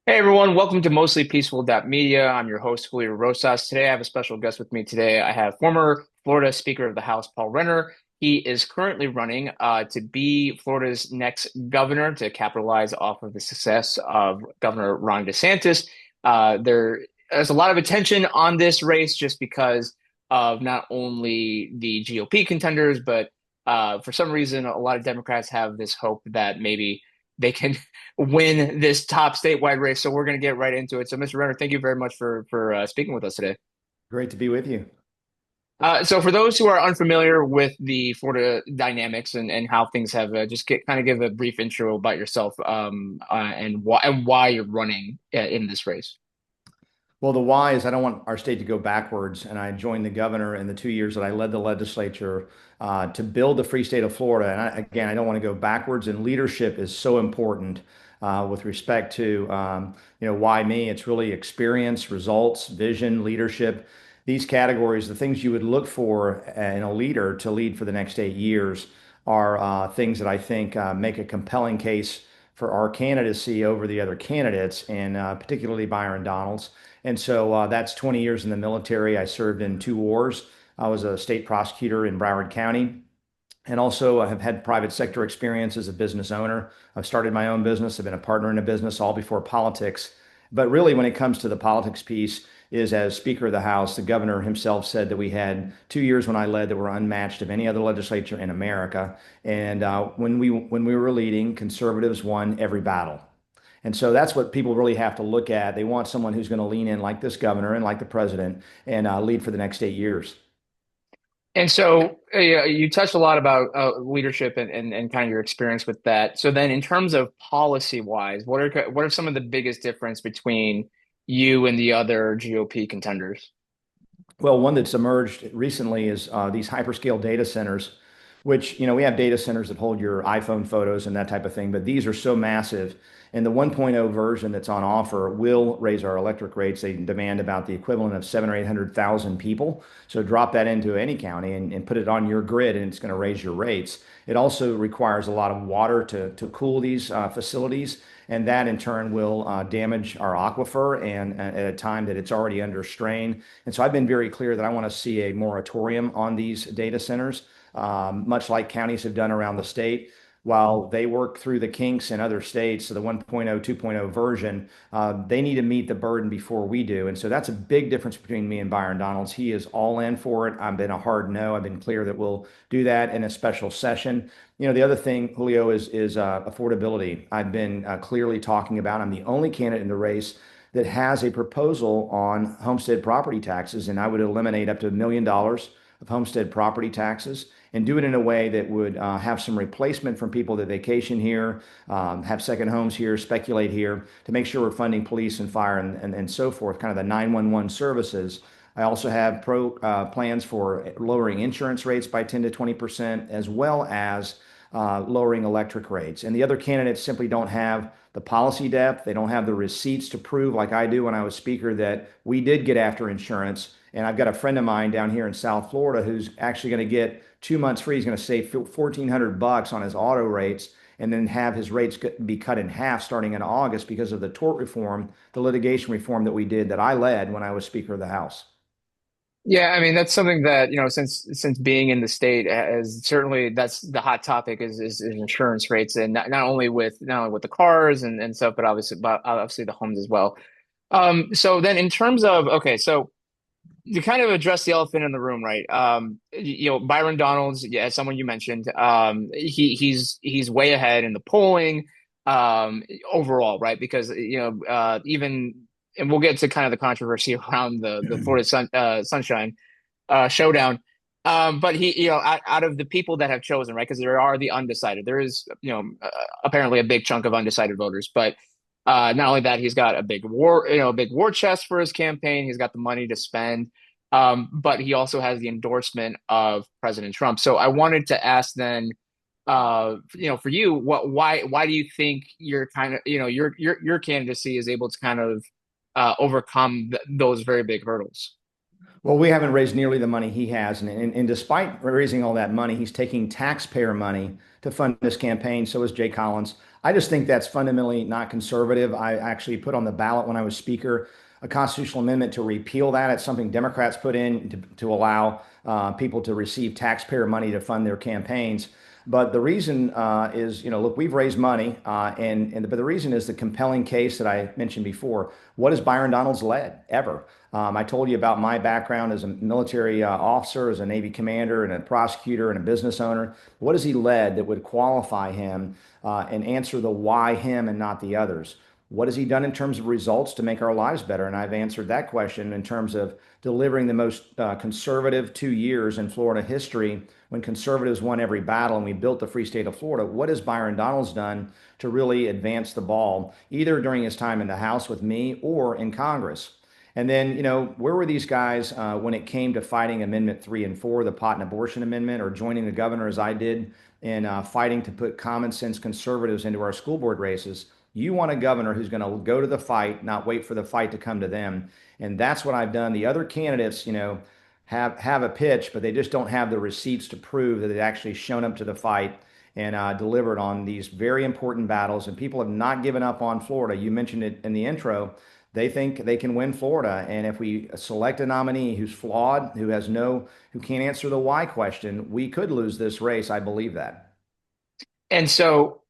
Hey everyone, welcome to Mostly Peaceful Media. I'm your host, Julio Rosas. Today I have a special guest with me today. I have former Florida Speaker of the House, Paul Renner. He is currently running to be Florida's next governor to capitalize off of the success of Governor Ron DeSantis. There's a lot of attention on this race just because of not only the GOP contenders, but for some reason, a lot of Democrats have this hope that maybe they can win this top statewide race. So we're going to get right into it. So, Mr. Renner, thank you very much for speaking with us today. Great to be with you. So, for those who are unfamiliar with the Florida dynamics and how things have, kind of give a brief intro about yourself and why you're running in this race. Well, the why is I don't want our state to go backwards, and I joined the governor in the 2 years that I led the legislature to build the free state of Florida. And again, I don't want to go backwards, and leadership is so important with respect to why me. It's really experience, results, vision, leadership. These categories, the things you would look for in a leader to lead for the next 8 years, are things that I think make a compelling case for our candidacy over the other candidates, and particularly Byron Donalds. And so that's 20 years in the military. I served in two wars. I was a state prosecutor in Broward County, and also I have had private sector experience as a business owner. I've started my own business. I've been a partner in a business all before politics. But really, when it comes to the politics piece, is as Speaker of the House, the governor himself said that we had 2 years when I led that were unmatched of any other legislature in America. And when we were leading, conservatives won every battle. And so that's what people really have to look at. They want someone who's going to lean in like this governor and like the president and lead for the next 8 years. And so you touched a lot about leadership and kind of your experience with that. So then, in terms of policy wise, what are some of the biggest difference between you and the other GOP contenders? Well, one that's emerged recently is these hyperscale data centers, which, we have data centers that hold your iPhone photos and that type of thing, but these are so massive. And the 1.0 version that's on offer will raise our electric rates. They demand about the equivalent of 7 or 800,000 people. So drop that into any county and put it on your grid, and it's going to raise your rates. It also requires a lot of water to cool these facilities, and that in turn will damage our aquifer and at a time that it's already under strain. And so I've been very clear that I want to see a moratorium on these data centers, much like counties have done around the state. While they work through the kinks in other states, so the 1.0, 2.0 version, they need to meet the burden before we do. And so that's a big difference between me and Byron Donalds. He is all in for it. I've been a hard no. I've been clear that we'll do that in a special session. The other thing, Julio, is affordability. I've been clearly talking about. I'm the only candidate in the race that has a proposal on homestead property taxes, and I would eliminate up to $1 million of homestead property taxes and do it in a way that would have some replacement from people that vacation here, have second homes here, speculate here, to make sure we're funding police and fire and so forth, kind of the 911 services. I also have plans for lowering insurance rates by 10 to 20%, as well as lowering electric rates. And the other candidates simply don't have the policy depth. They don't have the receipts to prove, like I do when I was speaker, that we did get after insurance. And I've got a friend of mine down here in South Florida who's actually going to get 2 months free. He's going to save 1,400 bucks on his auto rates and then have his rates be cut in half starting in August because of the tort reform, the litigation reform that we did that I led when I was Speaker of the House. Yeah, I mean that's something that since being in the state as certainly that's the hot topic is insurance rates and not only with the cars and stuff, but obviously the homes as well. So then in terms of okay, so to kind of address the elephant in the room, right? Byron Donalds, yeah, as someone you mentioned, he's way ahead in the polling, overall, right? Because even and we'll get to kind of the controversy around the Florida Sunshine Showdown. But out of the people that have chosen, right? Because there are the undecided. There is, apparently a big chunk of undecided voters. But not only that, he's got a big war chest for his campaign. He's got the money to spend. But he also has the endorsement of President Trump. So I wanted to ask then, for you, why do you think your kind of, your candidacy is able to kind of overcome those very big hurdles? Well, we haven't raised nearly the money he has. And despite raising all that money, he's taking taxpayer money to fund this campaign. So is Jay Collins. I just think that's fundamentally not conservative. I actually put on the ballot when I was speaker a constitutional amendment to repeal that. It's something Democrats put in to allow people to receive taxpayer money to fund their campaigns. But the reason is, look, we've raised money, but the reason is the compelling case that I mentioned before. What has Byron Donalds led ever? I told you about my background as a military officer, as a Navy commander, and a prosecutor and a business owner. What has he led that would qualify him and answer the why him and not the others? What has he done in terms of results to make our lives better? And I've answered that question in terms of delivering the most conservative 2 years in Florida history when conservatives won every battle and we built the free state of Florida. What has Byron Donalds done to really advance the ball, either during his time in the House with me or in Congress? And then, where were these guys when it came to fighting Amendment 3 and 4, the pot and abortion amendment, or joining the governor as I did in fighting to put common sense conservatives into our school board races? You want a governor who's going to go to the fight, not wait for the fight to come to them. And that's what I've done. The other candidates, have a pitch, but they just don't have the receipts to prove that they've actually shown up to the fight and delivered on these very important battles. And people have not given up on Florida. You mentioned it in the intro. They think they can win Florida. And if we select a nominee who's flawed, who can't answer the why question, we could lose this race. I believe that. And so,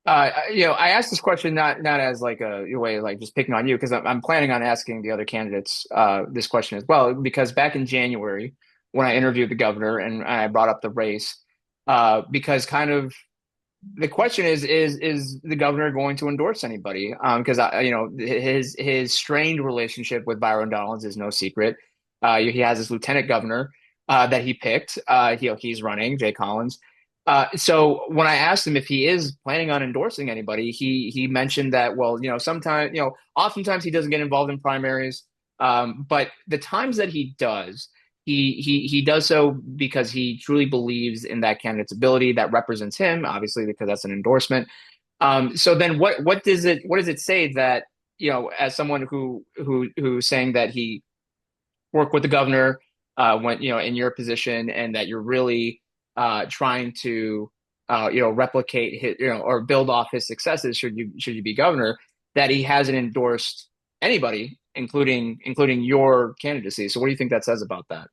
I asked this question not as like a way like just picking on you because I'm planning on asking the other candidates this question as well because back in January when I interviewed the governor and I brought up the race because kind of the question is the governor going to endorse anybody? Because his strained relationship with Byron Donalds is no secret. He has his lieutenant governor that he picked. He's running Jay Collins. So when I asked him if he is planning on endorsing anybody, he mentioned that sometimes oftentimes he doesn't get involved in primaries, but the times that he does. He does so because he truly believes in that candidate's ability that represents him, obviously because that's an endorsement. So then what does it say that as someone who's saying that he worked with the governor when in your position and that you're really trying to replicate his or build off his successes should you be governor that he hasn't endorsed anybody including your candidacy. So what do you think that says about that?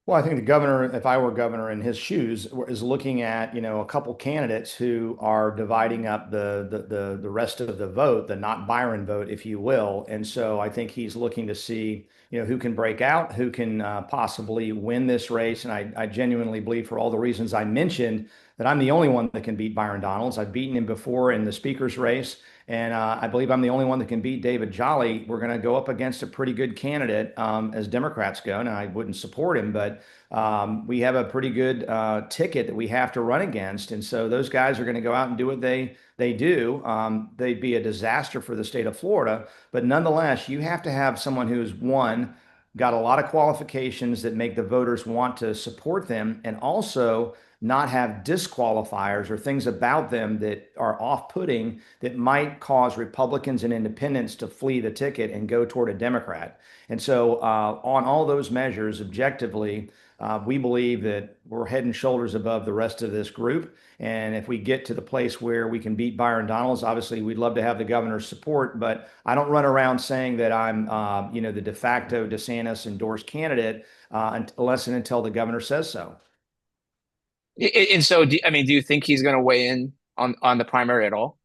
Well, I think the governor, if I were governor in his shoes, is looking at, a couple candidates who are dividing up the rest of the vote, the not Byron vote, if you will. And so I think he's looking to see, who can break out, who can possibly win this race. And I genuinely believe, for all the reasons I mentioned, that I'm the only one that can beat Byron Donalds. I've beaten him before in the speaker's race. And I believe I'm the only one that can beat David Jolly. We're going to go up against a pretty good candidate as Democrats go. Now, I wouldn't support him, but we have a pretty good ticket that we have to run against. And so those guys are going to go out and do what they do. They'd be a disaster for the state of Florida. But nonetheless, you have to have someone who's got a lot of qualifications that make the voters want to support them, and also not have disqualifiers or things about them that are off-putting that might cause Republicans and independents to flee the ticket and go toward a Democrat. And so, on all those measures, objectively, we believe that we're head and shoulders above the rest of this group. And if we get to the place where we can beat Byron Donalds, obviously we'd love to have the governor's support. But I don't run around saying that I'm, the de facto DeSantis endorsed candidate unless and until the governor says so. And so, do you think he's going to weigh in on the primary at all?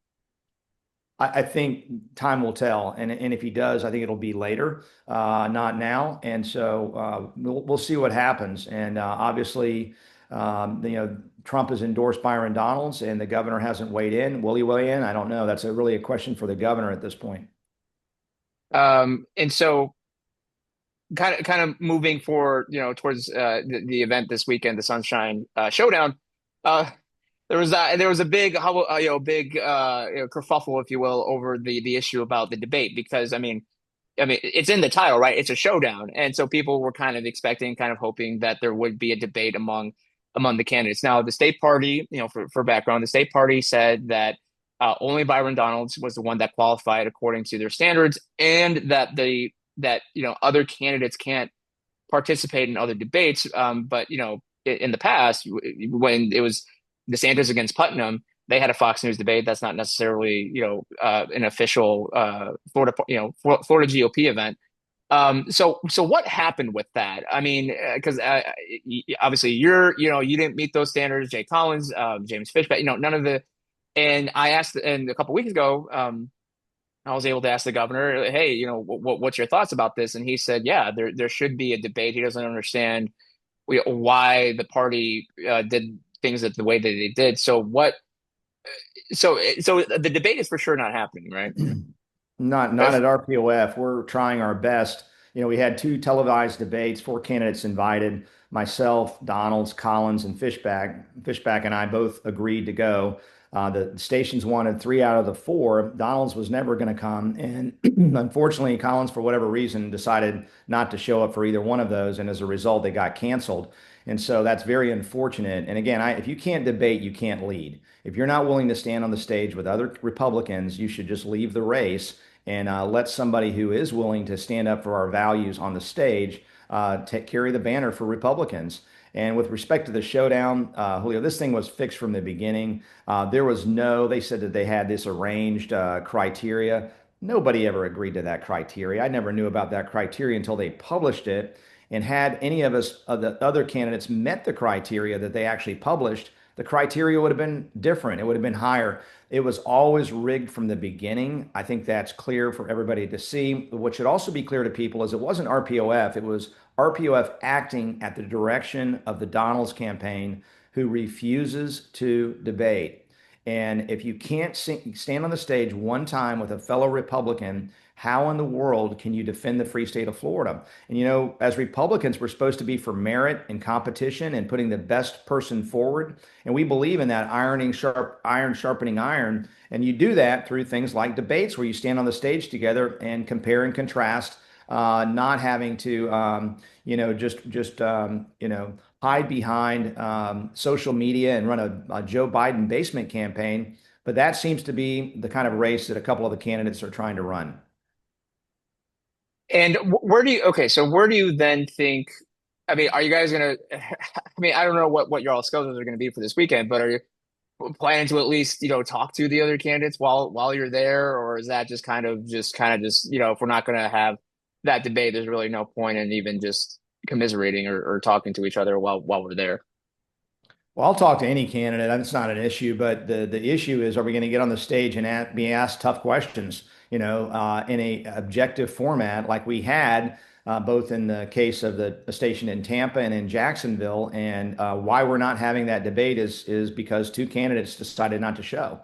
I think time will tell, and if he does, I think it'll be later, not now. And so we'll see what happens. And obviously, Trump has endorsed Byron Donalds, and the governor hasn't weighed in. Will he weigh in? I don't know. That's really a question for the governor at this point. And so, kind of moving forward, towards the event this weekend, the Sunshine Showdown. Uh, there was a big big kerfuffle, if you will, over the issue about the debate because I mean it's in the title, right? It's a showdown, and so people were kind of expecting, kind of hoping that there would be a debate among the candidates. Now, the state party, for background, the state party said that only Byron Donalds was the one that qualified according to their standards, and that the that other candidates can't participate in other debates. But in the past, when it was DeSantis against Putnam, they had a Fox News debate. That's not necessarily an official Florida GOP event. So what happened with that? I mean, because obviously you didn't meet those standards. Jay Collins, James Fishback, none of the. And I asked, and a couple weeks ago, I was able to ask the governor, hey, what's your thoughts about this? And he said, yeah, there should be a debate. He doesn't understand why the party did things that the way that they did. So the debate is for sure not happening, right? Not at RPOF. We're trying our best. We had two televised debates, four candidates invited. Myself, Donalds, Collins, and Fishback. Fishback and I both agreed to go. The stations wanted three out of the four. Donalds was never going to come, and unfortunately, Collins, for whatever reason, decided not to show up for either one of those, and as a result, they got canceled. And so that's very unfortunate. And again, if you can't debate, you can't lead. If you're not willing to stand on the stage with other Republicans, you should just leave the race and let somebody who is willing to stand up for our values on the stage carry the banner for Republicans. And with respect to the showdown, Julio, this thing was fixed from the beginning. They said that they had this arranged criteria. Nobody ever agreed to that criteria. I never knew about that criteria until they published it. And had any of us, the other candidates, met the criteria that they actually published, the criteria would have been different. It would have been higher. It was always rigged from the beginning. I think that's clear for everybody to see. What should also be clear to people is it wasn't RPOF, it was RPOF acting at the direction of the Donalds campaign, who refuses to debate. And if you can't stand on the stage one time with a fellow Republican, how in the world can you defend the free state of Florida? And as Republicans, we're supposed to be for merit and competition and putting the best person forward. And we believe in that iron sharpening iron. And you do that through things like debates where you stand on the stage together and compare and contrast, not having to, hide behind social media and run a Joe Biden basement campaign. But that seems to be the kind of race that a couple of the candidates are trying to run. And so where do you then think, I mean, are you guys gonna, I mean, I don't know what your all schedules are going to be for this weekend, but are you planning to at least, talk to the other candidates while you're there? Or is that just, if we're not going to have that debate, there's really no point in even just commiserating or talking to each other while we're there? Well, I'll talk to any candidate. That's not an issue. But the issue is, are we going to get on the stage and be asked tough questions, in a objective format like we had both in the case of the station in Tampa and in Jacksonville? And why we're not having that debate is because two candidates decided not to show.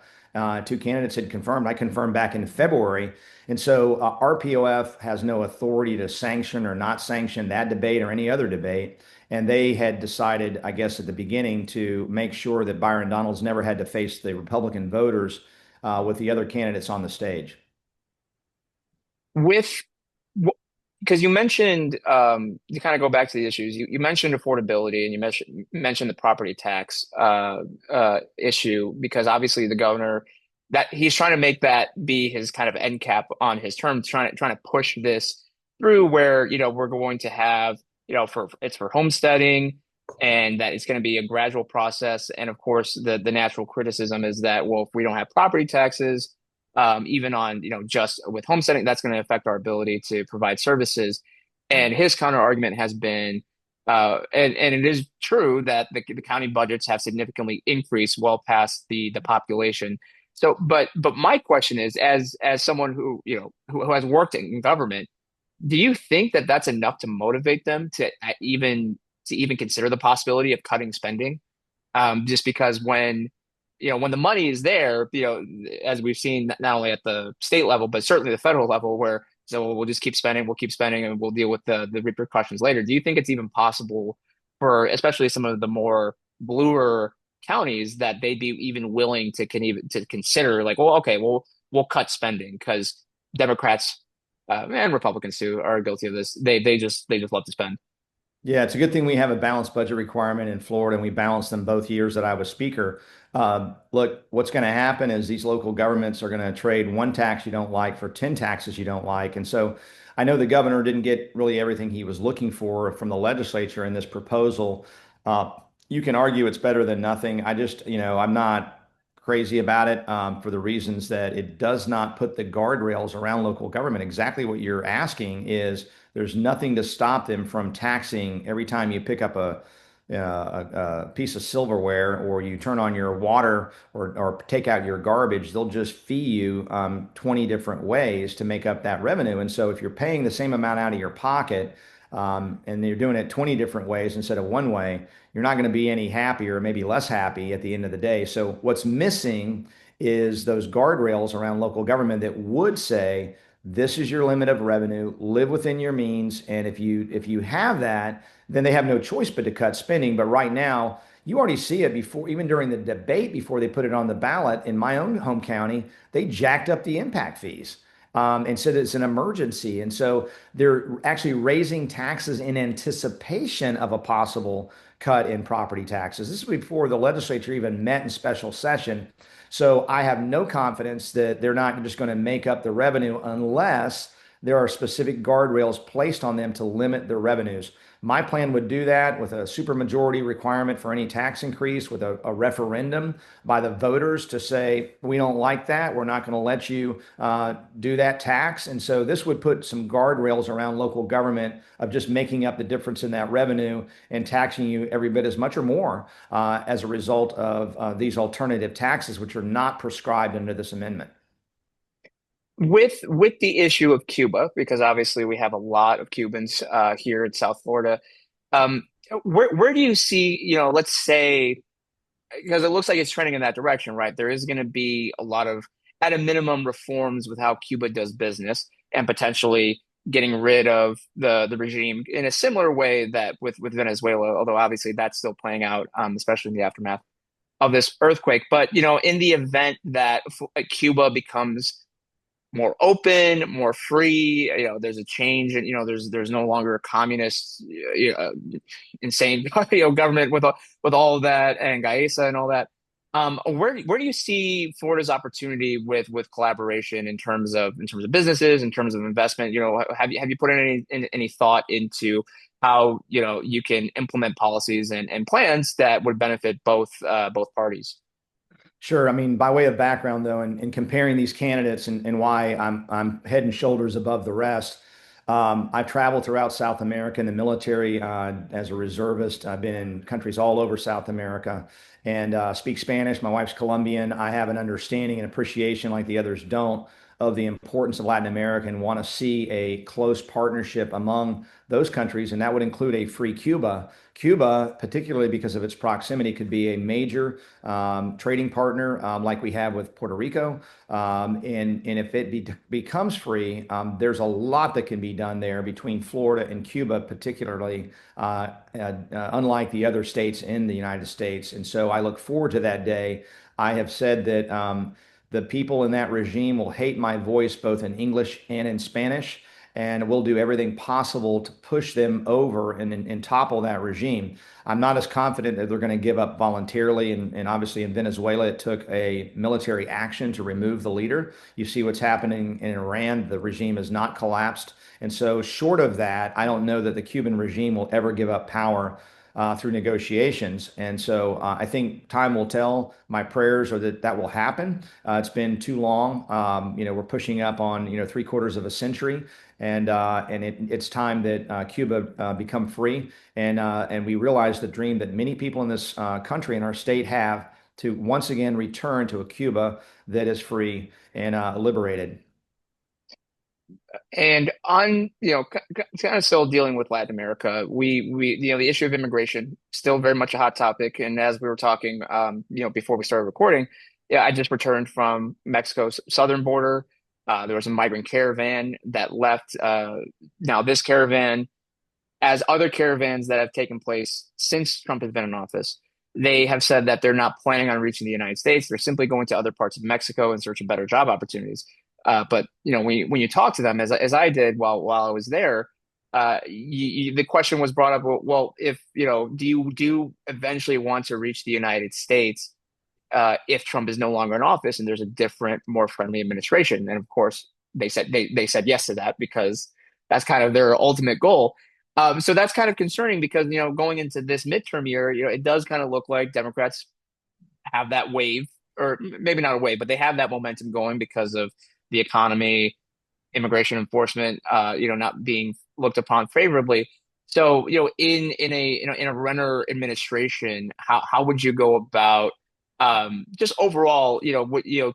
Two candidates had confirmed. I confirmed back in February. And so RPOF has no authority to sanction or not sanction that debate or any other debate. And they had decided, I guess, at the beginning to make sure that Byron Donalds never had to face the Republican voters with the other candidates on the stage. With Because you mentioned you kind of go back to the issues. You mentioned affordability and you mentioned the property tax issue, because obviously the governor, that he's trying to make that be his kind of end cap on his term, trying to push this through where we're going to have for homesteading, and that it's going to be a gradual process. And of course the natural criticism is that, well, if we don't have property taxes, even on just with homesteading, that's going to affect our ability to provide services. And his counter argument has been, and it is true that the county budgets have significantly increased well past the population. So, but my question is, as someone who has worked in government, do you think that that's enough to motivate them to even consider the possibility of cutting spending? Just because when the money is there, as we've seen not only at the state level, but certainly the federal level, where so we'll just keep spending, and we'll deal with the repercussions later. Do you think it's even possible for, especially some of the more bluer counties, that they'd be even willing to consider, like, well, okay, we'll cut spending because Democrats and Republicans too are guilty of this. They just love to spend. Yeah, it's a good thing we have a balanced budget requirement in Florida, and we balanced them both years that I was speaker. Look, what's going to happen is these local governments are going to trade one tax you don't like for 10 taxes you don't like. And so I know the governor didn't get really everything he was looking for from the legislature in this proposal. Uh, you can argue it's better than nothing. I just, I'm not crazy about it for the reasons that it does not put the guardrails around local government. Exactly what you're asking is there's nothing to stop them from taxing every time you pick up a piece of silverware or you turn on your water or take out your garbage. They'll just fee you 20 different ways to make up that revenue. And so if you're paying the same amount out of your pocket and you're doing it 20 different ways instead of one way, you're not going to be any happier, maybe less happy at the end of the day. So what's missing is those guardrails around local government that would say, this is your limit of revenue, live within your means. And if you have that, then they have no choice but to cut spending. But right now, you already see it before, even during the debate before they put it on the ballot in my own home county, they jacked up the impact fees and said it's an emergency. And so they're actually raising taxes in anticipation of a possible cut in property taxes. This is before the legislature even met in special session. So I have no confidence that they're not just going to make up the revenue unless there are specific guardrails placed on them to limit their revenues. My plan would do that with a supermajority requirement for any tax increase, with a referendum by the voters to say, we don't like that. We're not going to let you do that tax. And so this would put some guardrails around local government of just making up the difference in that revenue and taxing you every bit as much or more as a result of these alternative taxes, which are not prescribed under this amendment. With the issue of Cuba, because obviously we have a lot of Cubans here in South Florida. Um, where do you see, let's say, because it looks like it's trending in that direction, right? There is going to be a lot of, at a minimum, reforms with how Cuba does business, and potentially getting rid of the regime in a similar way that with Venezuela, although obviously that's still playing out, especially in the aftermath of this earthquake. But in the event that Cuba becomes more open, more free. There's a change, and there's no longer a communist, insane, government with all of that and Gaesa and all that. Where do you see Florida's opportunity with collaboration in terms of businesses, in terms of investment? Have you put any thought into how you can implement policies and plans that would benefit both parties? Sure. I mean, by way of background, though, and comparing these candidates and why I'm head and shoulders above the rest, I've traveled throughout South America in the military as a reservist. I've been in countries all over South America and speak Spanish. My wife's Colombian. I have an understanding and appreciation, like the others don't, of the importance of Latin America and want to see a close partnership among those countries, and that would include a free Cuba. Cuba, particularly because of its proximity, could be a major trading partner like we have with Puerto Rico. And if it becomes free, there's a lot that can be done there between Florida and Cuba, particularly unlike the other states in the United States. And so I look forward to that day. I have said that the people in that regime will hate my voice both in English and in Spanish, and we'll do everything possible to push them over and topple that regime. I'm not as confident that they're going to give up voluntarily. And obviously, in Venezuela, it took a military action to remove the leader. You see what's happening in Iran. The regime has not collapsed. And so, short of that, I don't know that the Cuban regime will ever give up power through negotiations. And so I think time will tell. My prayers are that that will happen. It's been too long. We're pushing up on, three-quarters of a century. And it's time that Cuba become free. And we realize the dream that many people in this country and our state have to once again return to a Cuba that is free and liberated. And on, kind of still dealing with Latin America, the issue of immigration still very much a hot topic. And as we were talking, before we started recording, yeah, I just returned from Mexico's southern border. There was a migrant caravan that left. Now, this caravan, as other caravans that have taken place since Trump has been in office, they have said that they're not planning on reaching the United States. They're simply going to other parts of Mexico in search of better job opportunities. But when you talk to them, as I did while I was there, the question was brought up, well, if, do you eventually want to reach the United States if Trump is no longer in office and there's a different, more friendly administration? And of course, they said yes to that because that's kind of their ultimate goal. So that's kind of concerning because going into this midterm year, it does kind of look like Democrats have that wave, or maybe not a wave, but they have that momentum going because of the economy, immigration enforcement, not being looked upon favorably. So, in a Renner administration, how would you go about just overall,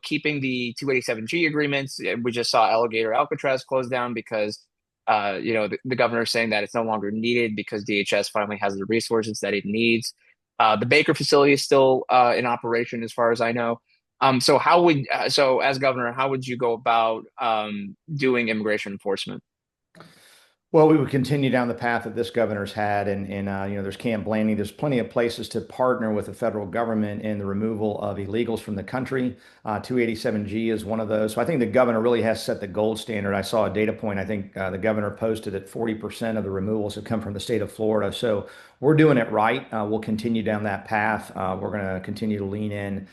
keeping the 287G agreements? We just saw Alligator Alcatraz close down because the governor is saying that it's no longer needed because DHS finally has the resources that it needs. The Baker facility is still in operation, as far as I know. So as governor, how would you go about doing immigration enforcement? Well, we would continue down the path that this governor's had, and there's Camp Blanding. There's plenty of places to partner with the federal government in the removal of illegals from the country. 287G is one of those. So I think the governor really has set the gold standard. I saw a data point. I think the governor posted that 40% of the removals have come from the state of Florida. So we're doing it right. We'll continue down that path. We're going to continue to lean in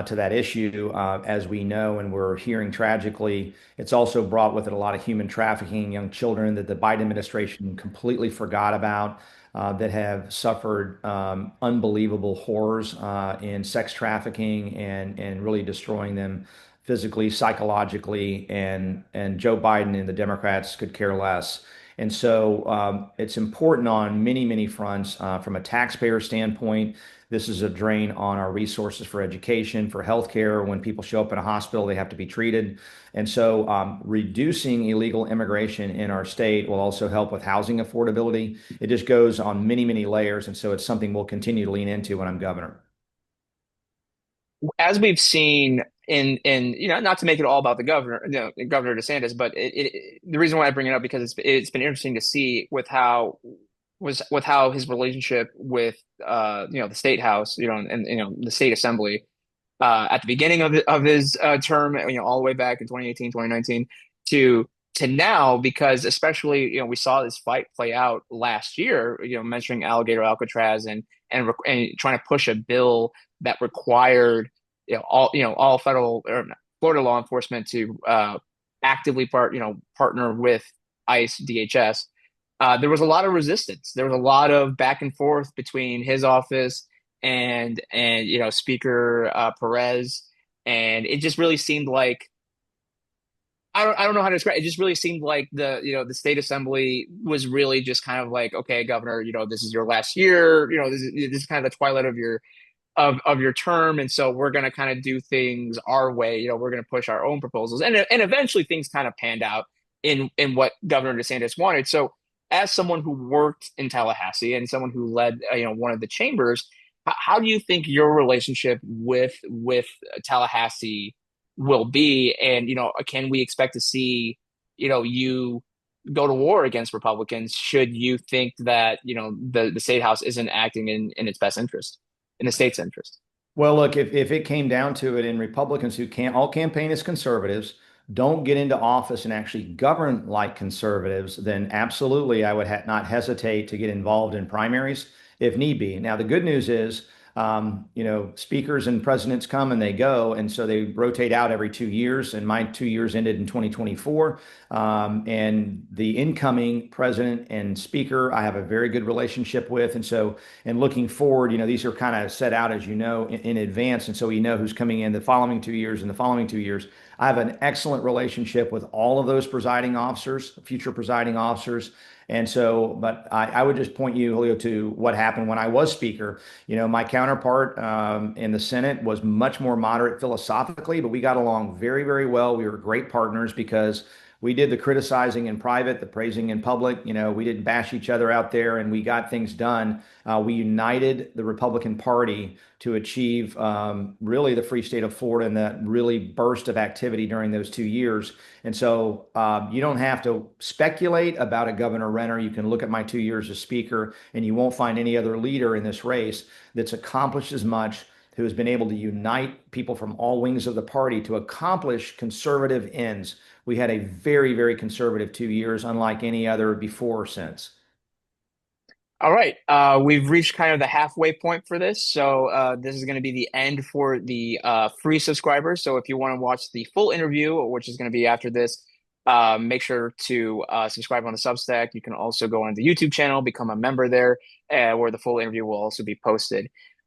to that issue. As we know, and we're hearing tragically, it's also brought with it a lot of human trafficking, young children that the Biden administration completely forgot about. That have suffered unbelievable horrors in sex trafficking and really destroying them physically, psychologically, and Joe Biden and the Democrats could care less. And so it's important on many, many fronts. From a taxpayer standpoint, this is a drain on our resources for education, for healthcare. When people show up in a hospital, they have to be treated. And so reducing illegal immigration in our state will also help with housing affordability. It just goes on many, many layers. And so it's something we'll continue to lean into when I'm governor. As we've seen in not to make it all about the governor, Governor DeSantis, but the reason why I bring it up because it's been interesting to see with how his relationship with the state house, and the state assembly at the beginning of his term, all the way back in 2018, 2019 to now, because especially, we saw this fight play out last year, mentioning Alligator Alcatraz and trying to push a bill that required all federal or Florida law enforcement to actively partner with ICE, DHS. There was a lot of resistance. There was a lot of back and forth between his office and Speaker Perez, and it just really seemed like I don't know how to describe it. It just really seemed like the state assembly was really just kind of like, okay, governor, this is your last year, this is kind of the twilight of your term, and so we're going to kind of do things our way. We're going to push our own proposals, and eventually things kind of panned out in what Governor DeSantis wanted. So, as someone who worked in Tallahassee and someone who led one of the chambers, how do you think your relationship with Tallahassee will be? And can we expect to see you go to war against Republicans should you think that the state house isn't acting in its best interest, in the state's interest? Well, look, if it came down to it, and Republicans who can't all campaign as conservatives don't get into office and actually govern like conservatives, then absolutely I would ha not hesitate to get involved in primaries if need be. Now, the good news is, speakers and presidents come and they go, and so they rotate out every 2 years. And my 2 years ended in 2024. And the incoming president and speaker, I have a very good relationship with. And so, and looking forward, these are kind of set out, as you know, in advance. And so we know who's coming in the following 2 years and the following 2 years. I have an excellent relationship with all of those presiding officers, future presiding officers. And so, but I would just point you, Julio, to what happened when I was speaker. My counterpart in the Senate was much more moderate philosophically, but we got along very, very well. We were great partners because we did the criticizing in private, the praising in public. We didn't bash each other out there, and we got things done. We united the Republican Party to achieve really the free state of Florida and that really burst of activity during those 2 years. And so you don't have to speculate about a Governor Renner. You can look at my 2 years as speaker, and you won't find any other leader in this race that's accomplished as much, who has been able to unite people from all wings of the party to accomplish conservative ends. We had a very, very conservative 2 years, unlike any other before or since. All right. We've reached kind of the halfway point for this. So this is going to be the end for the free subscribers. So if you want to watch the full interview, which is going to be after this, make sure to subscribe on the Substack. You can also go on the YouTube channel, become a member there, where the full interview will also be posted.